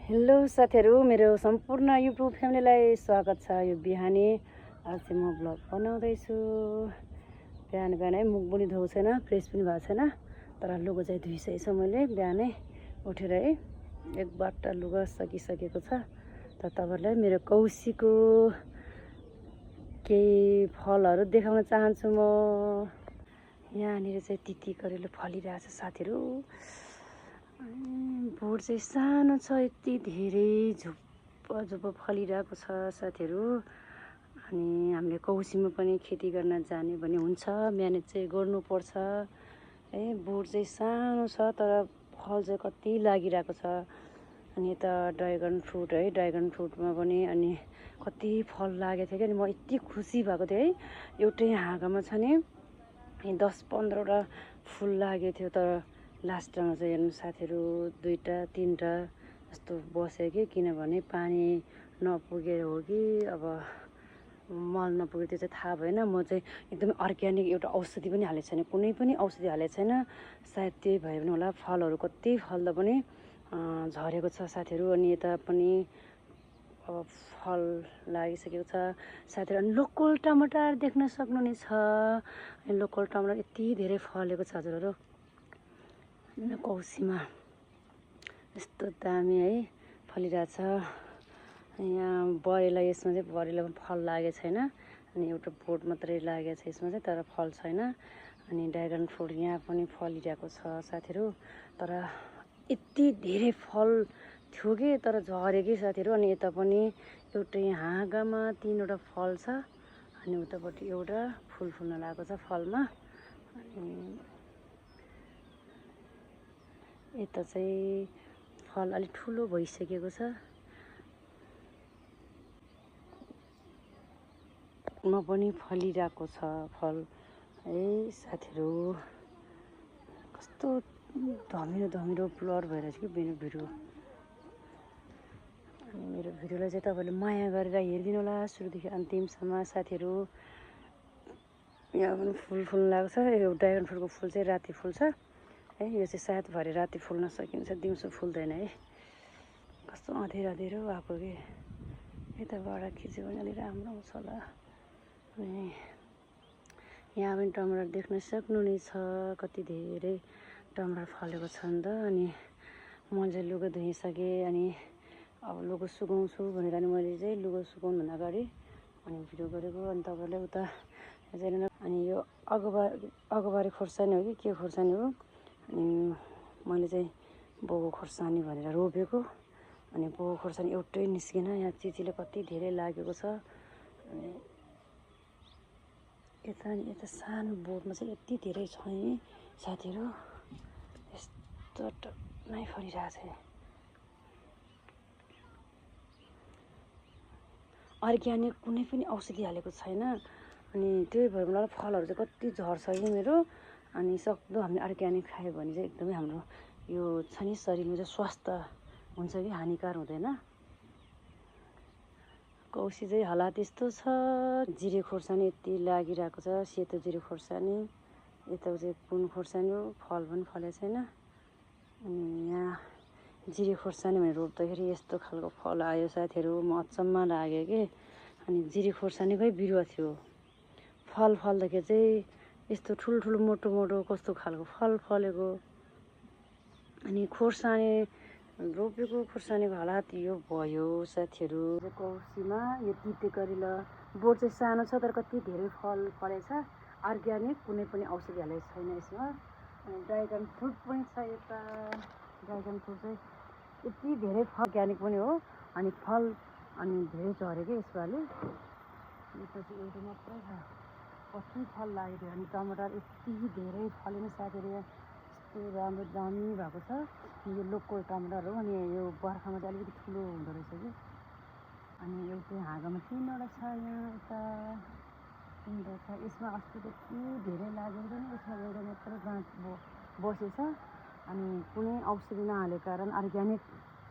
Hello साथीहरू, मेरो सम्पूर्ण युट्युब फ्यामिलीलाई स्वागत छ। यो बिहानै आज चाहिँ म ब्लग बनाउँदैछु। बिहान बिहानै मुख पनि धोएको छैन, फ्रेस पनि भएको छैन, तर लुगा चाहिँ धोइसकेको छ मैले बिहानै उठेर है। एक बट्टा लुगा सकिसकेको छ। त तपाईँहरूलाई मेरो कौशीको केही फलहरू देखाउन चाहन्छु म। यहाँनिर चाहिँ तिती करेलो फलिरहेछ साथीहरू। बोट चाहिँ सानो छ, यति धेरै झुप्प फलिरहेको छ साथीहरू। अनि हामीले कौशीमा पनि खेती गर्न जाने भने हुन्छ, म्यानेज चाहिँ गर्नुपर्छ है। बोट चाहिँ सानो छ तर फल चाहिँ कति लागिरहेको छ। अनि यता ड्रागन फ्रुट है, ड्रागन फ्रुटमा पनि अनि कति फल लागेको थियो कि। अनि म यति खुसी भएको थिएँ है, एउटै हाँगामा छ नि 10-15वटा फुल लागेको थियो। तर लास्टमा चाहिँ हेर्नु साथीहरू, 2-3टा जस्तो बस्यो कि, किनभने पानी नपुगेर हो कि अब मल नपुगेर त्यो चाहिँ थाहा भएन। म चाहिँ एकदमै अर्ग्यानिक, एउटा औषधि पनि हालेको छैन, कुनै पनि औषधि हालेको छैन। सायद त्यही भयो भने होला फलहरू कति फल्दा पनि झरेको छ साथीहरू। अनि यता पनि अब फल लागिसकेको छ साथीहरू। अनि लोकल टमाटर देख्न सक्नुहुनेछ। अनि लोकल टमाटर यति धेरै फलेको छ हजुरहरू। कौशीमा यस्तो दामी है फलिरहेछ। यहाँ बरेला, यसमा चाहिँ बरेला पनि फल लागेको छैन। अनि एउटा बोट मात्रै लागेको छ यसमा चाहिँ, तर फल छैन। अनि ड्रागन फ्रुट यहाँ पनि फलिरहेको छ साथीहरू। तर यति धेरै फल थियो कि, तर झऱ्यो कि साथीहरू। अनि यता पनि एउटै हाँगामा 3वटा फल छ। अनि उतापट्टि एउटा फुल फुल्न लागेको छ फलमा। अनि यता चाहिँ फल अलिक ठुलो भइसकेको छ। मा पनि फलिरहेको छ फल है साथीहरू। कस्तो धमिलो धमिलो ब्लर भइरहेछ कि मेरो भिडियो। अनि मेरो भिडियोलाई चाहिँ तपाईँले माया गरेर हेरिदिनु होला सुरुदेखि अन्तिमसम्म साथीहरू। यहाँ पनि फुल फुल्न लागेको छ। यो ड्रागन फ्रुटको फुल चाहिँ राति फुल्छ है। यो चाहिँ सायद भरे राति फुल्न सकिन्छ, दिउँसो फुल्दैन है। कस्तो अँधेरो अँधेरो भएको कि। यताबाट खिच्यो भने अलिक राम्रो आउँछ होला। अनि यहाँ पनि टमाटर देख्न सक्नुहुनेछ, कति धेरै टमाटर फलेको छ नि त। अनि म चाहिँ लुगा धोइसकेँ। अनि अब लुगा सुकाउँछु भनेर अनि मैले चाहिँ लुगा सुकाउनुभन्दा अगाडि अनि भिडियो गरेको। अनि तपाईँलाई उता अनि यो अगबारी खोर्सानी हो कि के खोर्सानी हो। अनि मैले चाहिँ बोगो खोर्सानी भनेर रोपेको। अनि बोगो खोर्सानी एउटै निस्किन, यहाँ चिचिले कति धेरै लागेको छ। अनि यता सानो बोटमा चाहिँ यति धेरै छ है साथीहरू। यस्तो नै फलिरहेछ। अर्ग्यानिक कुनै पनि औषधि हालेको छैन। अनि त्यही भएर मलाई फलहरू चाहिँ कति झर्छ कि मेरो। अनि सक्दो हामीले अर्ग्यानिक खायो भने चाहिँ एकदमै हाम्रो यो छ नि शरीरमा चाहिँ स्वास्थ्य हुन्छ कि हानिकार हुँदैन। कौशी चाहिँ हालत यस्तो छ। जिरे खोर्सानी यति लागिरहेको छ, सेतो जिरे खोर्सानी। यता चाहिँ कुन खोर्सानी हो, फल पनि फलेको छैन। अनि यहाँ जिरे खोर्सानी भनेर रोप्दाखेरि यस्तो खालको फल आयो साथीहरू। म अचम्म लाग्यो कि। अनि जिरे खोर्सानीकै बिरुवा थियो, फल फल्दाखेरि चाहिँ यस्तो ठुल्ठुलो मोटो मोटो कस्तो खालको फल फलेको। अनि खोर्सानी रोपेको खोर्सानीको हालत यो भयो साथीहरू। कौशीमा यो तिते करेला बोट चाहिँ सानो छ, तर कति धेरै फल फलेछ। अर्ग्यानिक कुनै पनि औषधि हालेको छैन यसमा। अनि ड्रागन फ्रुट पनि छ यता। ड्रागन फ्रुट चाहिँ यति धेरै फल अर्ग्यानिक पनि हो। अनि फल अनि धेरै झऱ्यो कि यसपालि। यता चाहिँ एउटा मात्रै छ, कति फल लाग्यो। अनि टमाटर यति धेरै फलेन साथीहरू। यस्तो राम्रो दामी भएको छ। यो लोकल टमाटर हो। अनि यो बर्खामा चाहिँ अलिकति ठुलो हुँदो रहेछ कि। अनि एउटै हाँगामा 3वटा छ, यहाँ यता 3वटा छ। यसमा अस्ति त्यति धेरै लागेको छैन, यसमा एउटा मात्रै गाँठ बसेछ। अनि कुनै औषधि नहालेको कारण अर्ग्यानिक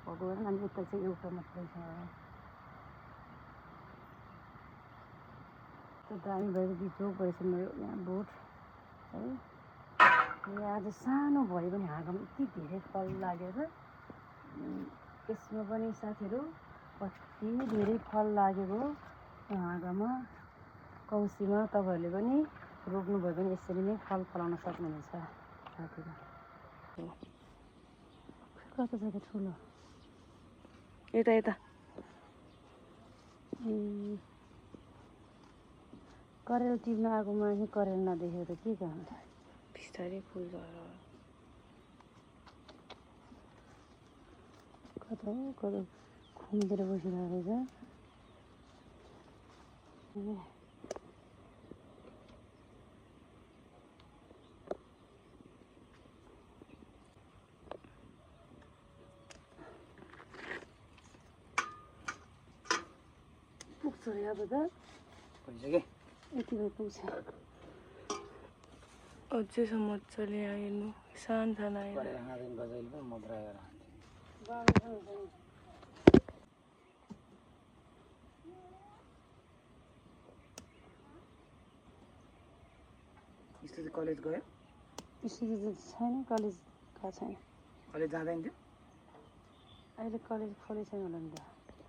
भएको कारण। अनि यता चाहिँ एउटा मात्रै छ। त्यो दामी भएको बिचो भएछ मेरो यहाँ बोट है। यहाँ आज सानो भयो भने हाँगामा यति धेरै फल लागेर यसमा पनि साथीहरू कति धेरै फल लागेको आँगामा कौसीमा। तपाईँहरूले पनि रोप्नुभयो भने यसरी नै फल फलाउन सक्नुहुनेछ साथीहरू। कता छ त ठुलो यता यता करेल टिप्न आएको मान्छे करेल नदेखेको त के गर्नु बिस्तारै फुल झरेर कता कता खुम्तिर बसिरहेको रहेछ। पुग्छ अरे अब त पुगिसक्यो यति भए पुग्छ। अझैसम्म मजाले हेर्नु सान सान आएर गजैले पनि मुद्रा हेर स्थिति कलेज गयो स्थिति त छैन कलेज गएको छैन कलेज जाँदैन थियो अहिले कलेज खोलेको छैन होला नि त।